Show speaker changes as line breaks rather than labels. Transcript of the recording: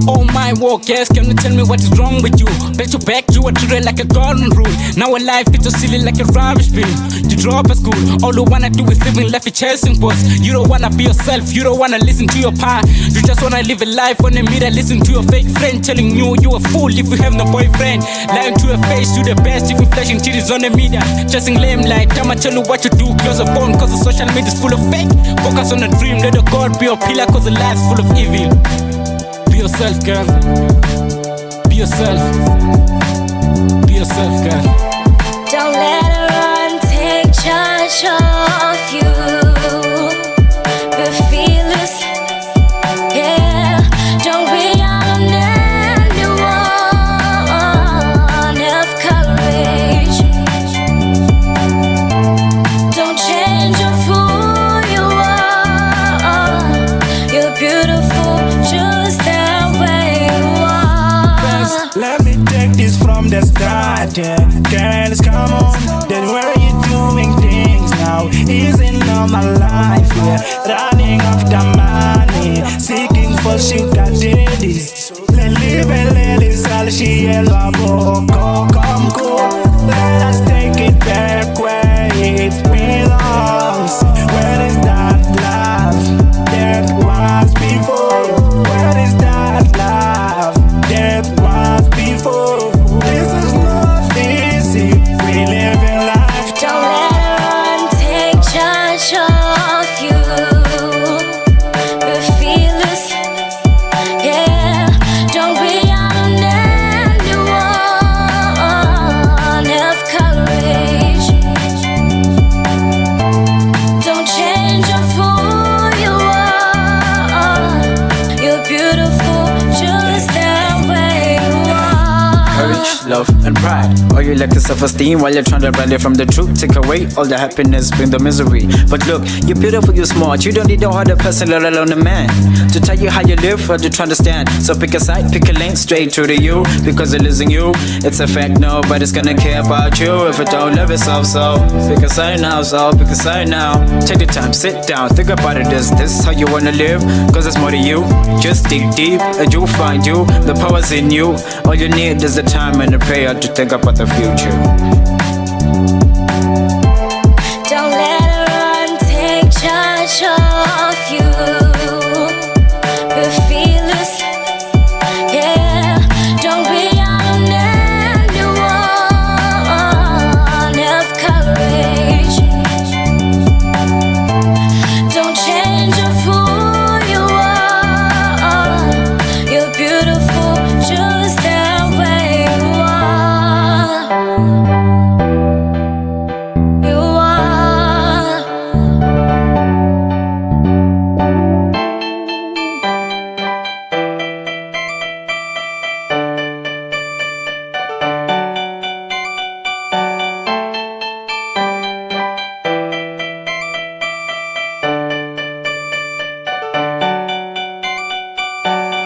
Oh my walk, yes, can you tell me what is wrong with you? Bet your back, you are treated like a golden rule. Now a life is so silly like a rubbish bin. You drop a school, all you wanna do is living life is chasing boss. You don't wanna be yourself, you don't wanna listen to your past. You just wanna live a life on the mirror, listen to your fake friend telling you you a fool if you have no boyfriend. Lying to your face, you the best if you flashing titties on the media. Chasing lame light, I'ma tell you what you do, close the phone cause the social media is full of fake. Focus on the dream, let the God be your pillar cause the life's full of evil. Be yourself, girl. Be yourself. Be yourself, girl.
Don't let her run, take charge of you. Be fearless, yeah. Don't rely on anyone. Have courage. Don't change who you are. You're beautiful, just that way you are.
Let me take this from the start, yeah. Girls, come on, then where are you doing things now? Easing on my life, yeah. Running after money, seeking for sugar daddies. Live and let it all she yellow, come cool. Let us take it back where it belongs. Where is that love that was before? Where is that love that was before? This is not easy, we live in life.
Don't let her run, take charge of you. Be fearless, yeah. Don't rely on anyone. Have courage. Don't change who you are. You're beautiful, just that way you are.
Courage, love, and pride. All you lack is self-esteem while you're trying to rally from the truth. Take away all the happiness, bring the misery. But look, you're beautiful, you're smart. You don't need no other person, let alone a man, to tell you how you live or to try to stand. So pick a side, pick a lane, straight through to you. Because it isn't you, it's a fact, nobody's gonna care about you if you don't love yourself. So pick a side now, pick a side now. Take the time, sit down, think about it. Is this how you wanna live? Cause there's more to you. Just dig deep and you'll find you. The power's in you. All you need is the time and the prayer to think about the future.